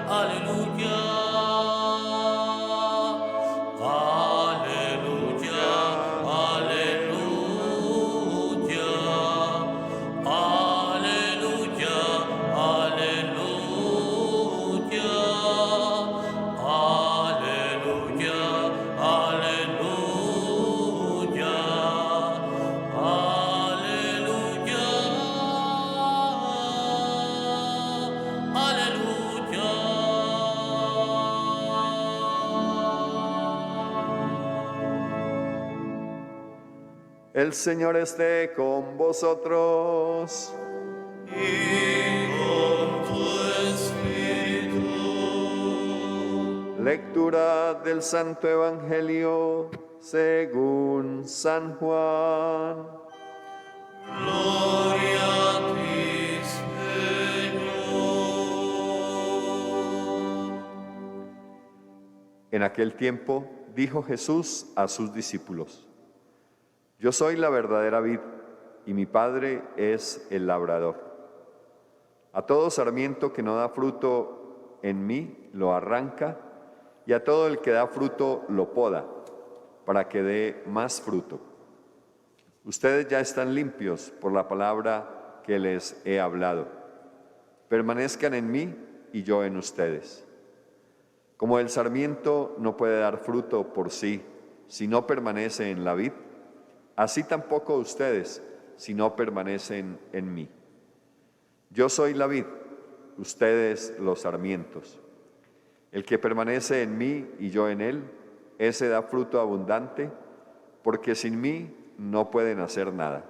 aleluya, aleluya, aleluya, aleluya, aleluya, aleluya, aleluya, aleluya, El Señor esté con vosotros. y con tu espíritu. Lectura del Santo Evangelio según San Juan. Gloria a ti, Señor. En aquel tiempo dijo Jesús a sus discípulos: Yo soy la verdadera vid, y mi Padre es el labrador. A todo sarmiento que no da fruto en mí lo arranca, y a todo el que da fruto lo poda, para que dé más fruto. Ustedes ya están limpios por la palabra que les he hablado. Permanezcan en mí y yo en ustedes. Como el sarmiento no puede dar fruto por sí si no permanece en la vid, así tampoco ustedes si no permanecen en mí. Yo soy la vid, ustedes los sarmientos. El que permanece en mí y yo en él, ese da fruto abundante, porque sin mí no pueden hacer nada.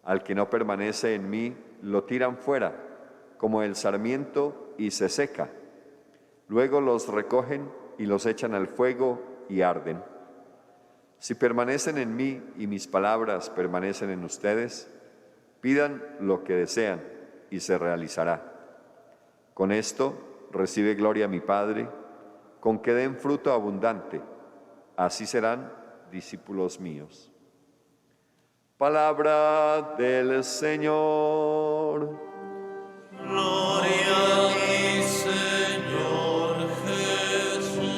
Al que no permanece en mí, lo tiran fuera, como el sarmiento, y se seca. Luego los recogen y los echan al fuego y arden. Si permanecen en mí y mis palabras permanecen en ustedes, pidan lo que desean y se realizará. Con esto recibe gloria mi Padre, con que den fruto abundante. Así serán discípulos míos. Palabra del Señor. Gloria a ti, Señor Jesús.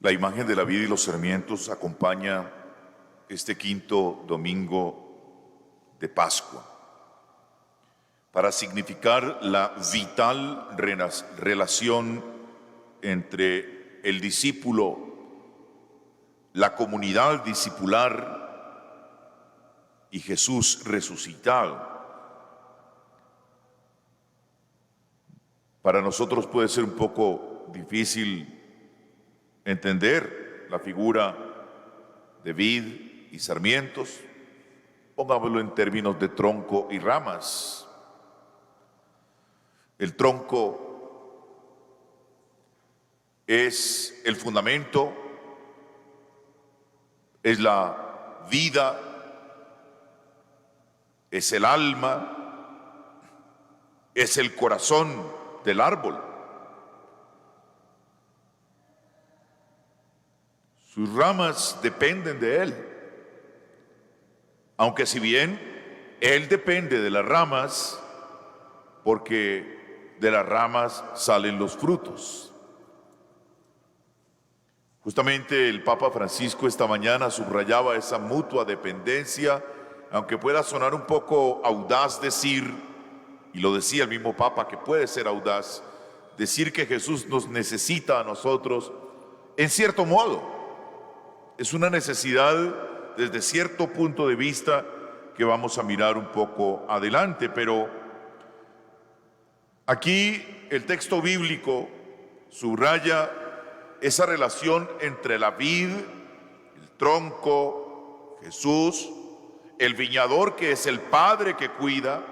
La imagen de la vid y los sarmientos acompaña este quinto domingo de Pascua para significar la vital relación entre el discípulo, la comunidad discipular y Jesús resucitado. Para nosotros puede ser un poco difícil entender la figura de vid y sarmientos, pongámoslo en términos de tronco y ramas. El tronco es el fundamento, es la vida, es el alma, es el corazón del árbol. Sus ramas dependen de él, aunque si bien él depende de las ramas, porque de las ramas salen los frutos. Justamente el Papa Francisco esta mañana subrayaba esa mutua dependencia, aunque pueda sonar un poco audaz decir, y lo decía el mismo Papa, que puede ser audaz, decir que Jesús nos necesita a nosotros, en cierto modo. Es una necesidad desde cierto punto de vista que vamos a mirar un poco adelante, pero aquí el texto bíblico subraya esa relación entre la vid, el tronco, Jesús, el viñador que es el padre que cuida,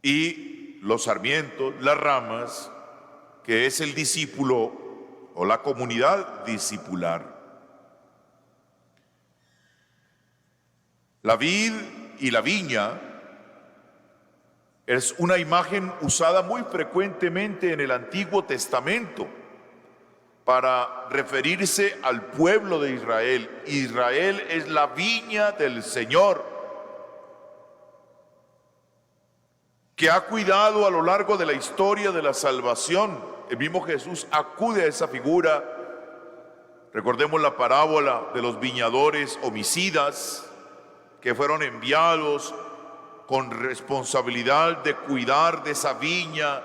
y los sarmientos, las ramas, que es el discípulo o la comunidad discipular. La vid y la viña es una imagen usada muy frecuentemente en el Antiguo Testamento para referirse al pueblo de Israel. Israel es la viña del Señor, que ha cuidado a lo largo de la historia de la salvación. El mismo Jesús acude a esa figura. Recordemos la parábola de los viñadores homicidas que fueron enviados con responsabilidad de cuidar de esa viña,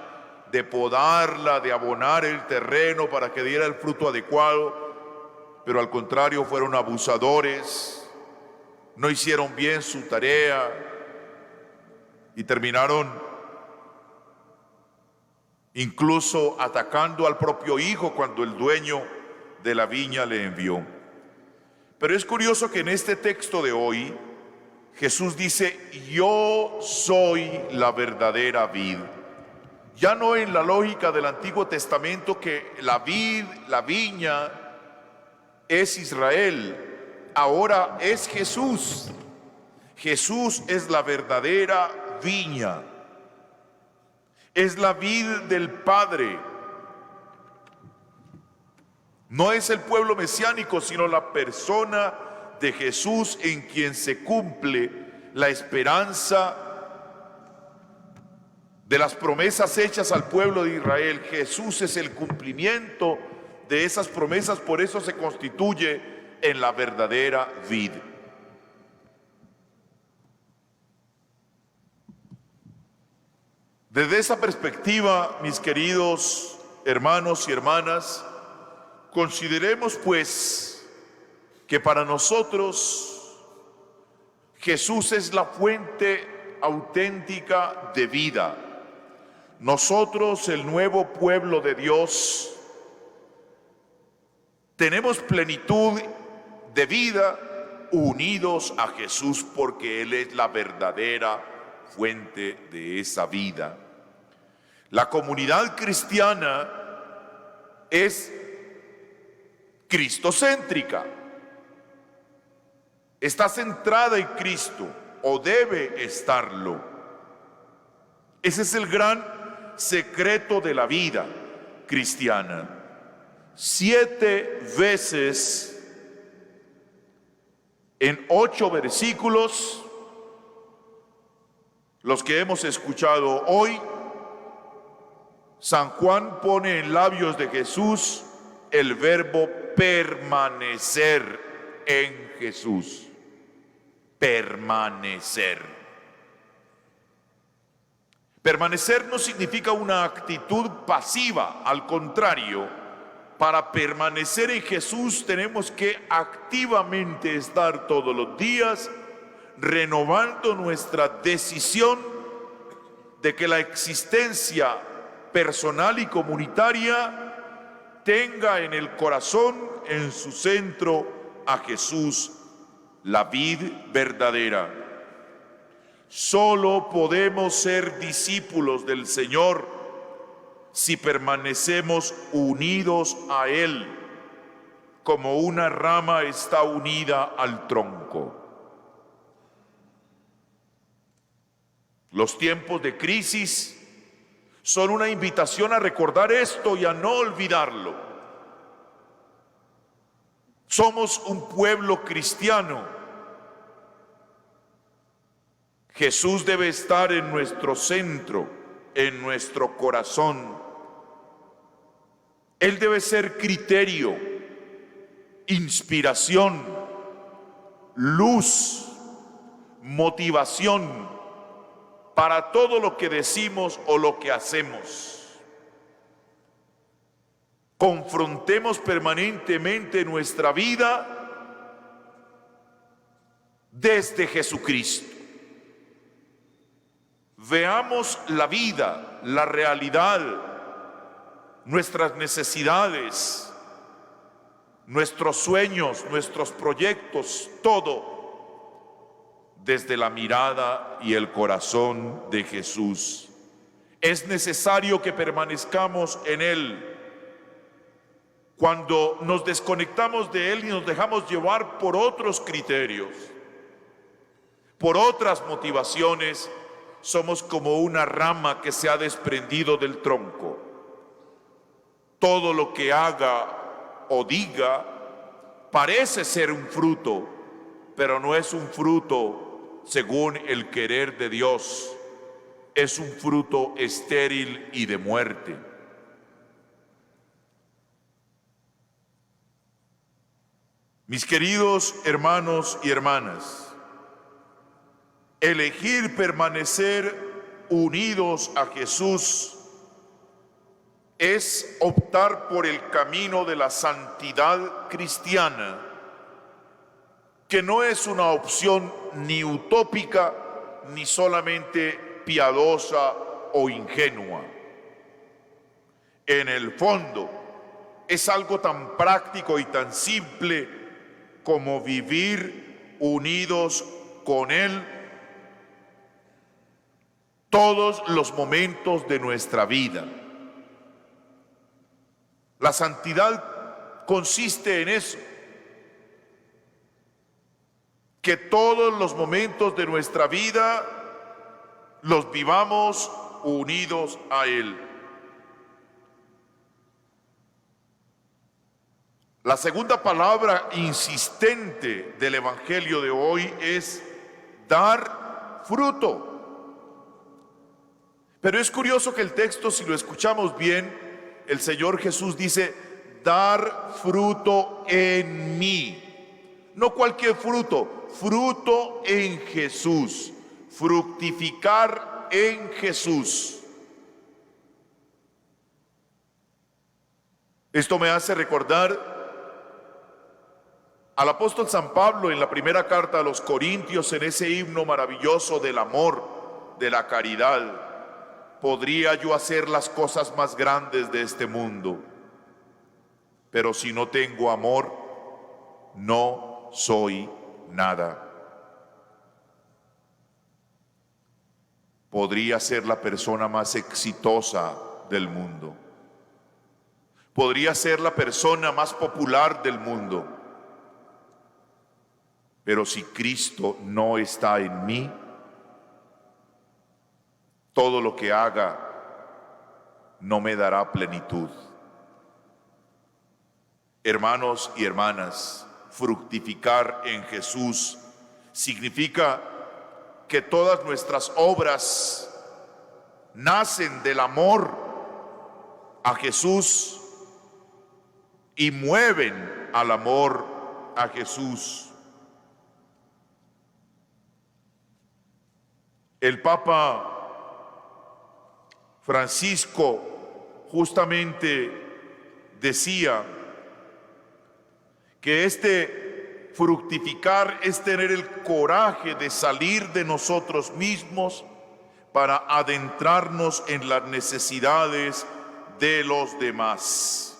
de podarla, de abonar el terreno para que diera el fruto adecuado, pero al contrario fueron abusadores, no hicieron bien su tarea y terminaron incluso atacando al propio hijo cuando el dueño de la viña le envió. Pero es curioso que en este texto de hoy Jesús dice: yo soy la verdadera vid. Ya no en la lógica del Antiguo Testamento que la vid, la viña, es Israel. Ahora es Jesús. Jesús es la verdadera viña. Es la vid del Padre. No es el pueblo mesiánico, sino la persona de Jesús en quien se cumple la esperanza de las promesas hechas al pueblo de Israel. Jesús es el cumplimiento de esas promesas, por eso se constituye en la verdadera vid. Desde esa perspectiva, mis queridos hermanos y hermanas, consideremos pues que para nosotros Jesús es la fuente auténtica de vida. Nosotros, el nuevo pueblo de Dios, tenemos plenitud de vida unidos a Jesús, porque Él es la verdadera fuente de esa vida. La comunidad cristiana es cristocéntrica. Está centrada en Cristo, o debe estarlo. Ese es el gran secreto de la vida cristiana. 7 veces en 8 versículos, los que hemos escuchado hoy, San Juan pone en labios de Jesús el verbo permanecer en Jesús. Permanecer. Permanecer no significa una actitud pasiva, al contrario, para permanecer en Jesús tenemos que activamente estar todos los días renovando nuestra decisión de que la existencia personal y comunitaria tenga en el corazón, en su centro, a Jesús, la vid verdadera. Solo podemos ser discípulos del Señor si permanecemos unidos a Él, como una rama está unida al tronco. Los tiempos de crisis son una invitación a recordar esto y a no olvidarlo. Somos un pueblo cristiano. Jesús debe estar en nuestro centro, en nuestro corazón. Él debe ser criterio, inspiración, luz, motivación para todo lo que decimos o lo que hacemos. Confrontemos permanentemente nuestra vida desde Jesucristo. Veamos la vida, la realidad, nuestras necesidades, nuestros sueños, nuestros proyectos, todo desde la mirada y el corazón de Jesús. Es necesario que permanezcamos en Él. Cuando nos desconectamos de Él y nos dejamos llevar por otros criterios, por otras motivaciones, somos como una rama que se ha desprendido del tronco. Todo lo que haga o diga parece ser un fruto, pero no es un fruto según el querer de Dios. Es un fruto estéril y de muerte. Mis queridos hermanos y hermanas, elegir permanecer unidos a Jesús es optar por el camino de la santidad cristiana, que no es una opción ni utópica ni solamente piadosa o ingenua. En el fondo, es algo tan práctico y tan simple como vivir unidos con Él todos los momentos de nuestra vida. La santidad consiste en eso, que todos los momentos de nuestra vida los vivamos unidos a Él. La segunda palabra insistente del Evangelio de hoy es dar fruto. Pero es curioso que el texto, si lo escuchamos bien, el Señor Jesús dice, dar fruto en mí. No cualquier fruto, fruto en Jesús. Fructificar en Jesús. Esto me hace recordar al apóstol San Pablo en la primera carta a los Corintios, en ese himno maravilloso del amor, de la caridad. Podría yo hacer las cosas más grandes de este mundo, pero si no tengo amor, no soy nada. Podría ser la persona más exitosa del mundo. Podría ser la persona más popular del mundo. Pero si Cristo no está en mí, todo lo que haga no me dará plenitud. Hermanos y hermanas, fructificar en Jesús significa que todas nuestras obras nacen del amor a Jesús y mueven al amor a Jesús. El Papa Francisco justamente decía que este fructificar es tener el coraje de salir de nosotros mismos para adentrarnos en las necesidades de los demás.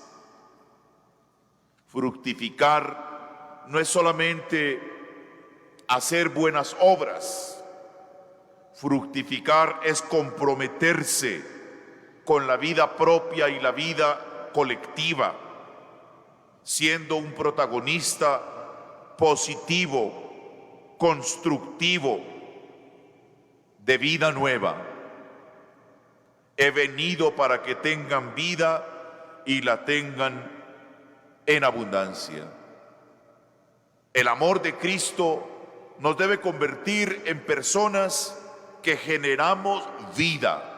Fructificar no es solamente hacer buenas obras. Fructificar es comprometerse con la vida propia y la vida colectiva, siendo un protagonista positivo, constructivo, de vida nueva. He venido para que tengan vida y la tengan en abundancia. El amor de Cristo nos debe convertir en personas que generamos vida,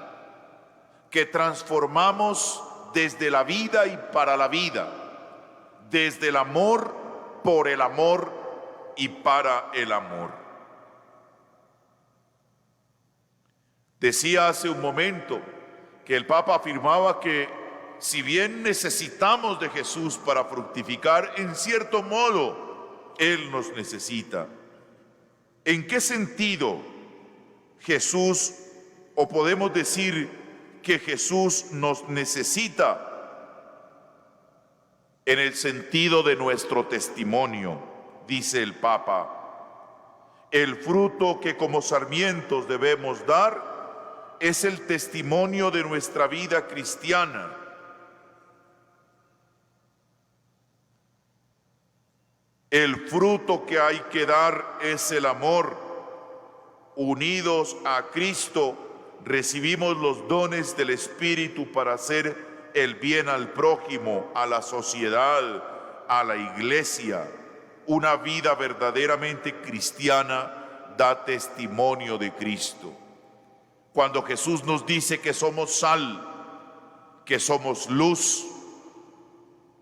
que transformamos desde la vida y para la vida, desde el amor, por el amor y para el amor. Decía hace un momento que el Papa afirmaba que si bien necesitamos de Jesús para fructificar, en cierto modo Él nos necesita. ¿En qué sentido Jesús, o podemos decir que Jesús nos necesita? en el sentido de nuestro testimonio, dice el Papa. El fruto que como sarmientos debemos dar es el testimonio de nuestra vida cristiana. El fruto que hay que dar es el amor. Unidos a Cristo, recibimos los dones del Espíritu para hacer el bien al prójimo, a la sociedad, a la iglesia. Una vida verdaderamente cristiana da testimonio de Cristo. Cuando Jesús nos dice que somos sal, que somos luz,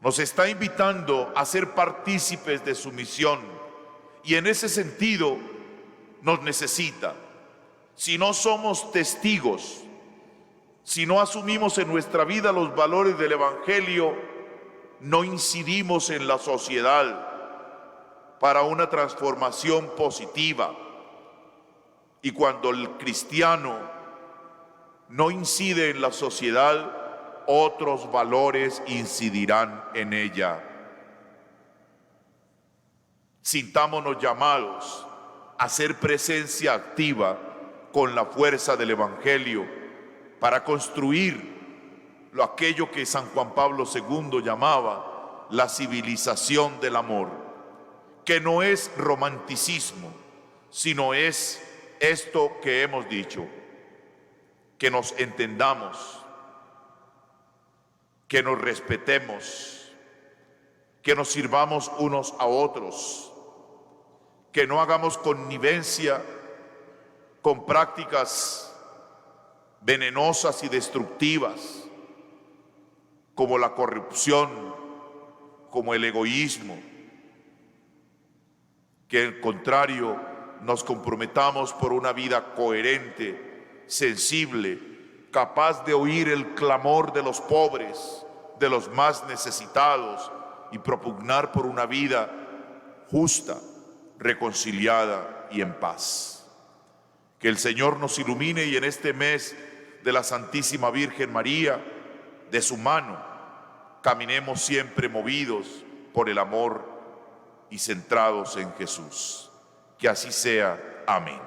nos está invitando a ser partícipes de su misión, y en ese sentido nos necesita. Si no somos testigos, si no asumimos en nuestra vida los valores del Evangelio, no incidimos en la sociedad para una transformación positiva. Y cuando el cristiano no incide en la sociedad, otros valores incidirán en ella. Sintámonos llamados a hacer presencia activa con la fuerza del Evangelio para construir aquello que San Juan Pablo II llamaba la civilización del amor, que no es romanticismo, sino es esto que hemos dicho, que nos entendamos, que nos respetemos, que nos sirvamos unos a otros, que no hagamos connivencia con prácticas venenosas y destructivas, como la corrupción, como el egoísmo, que al contrario nos comprometamos por una vida coherente, sensible, capaz de oír el clamor de los pobres, de los más necesitados, y propugnar por una vida justa, reconciliada y en paz. Que el Señor nos ilumine y en este mes de la Santísima Virgen María, de su mano, caminemos siempre movidos por el amor y centrados en Jesús. Que así sea. Amén.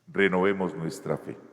Renovemos nuestra fe.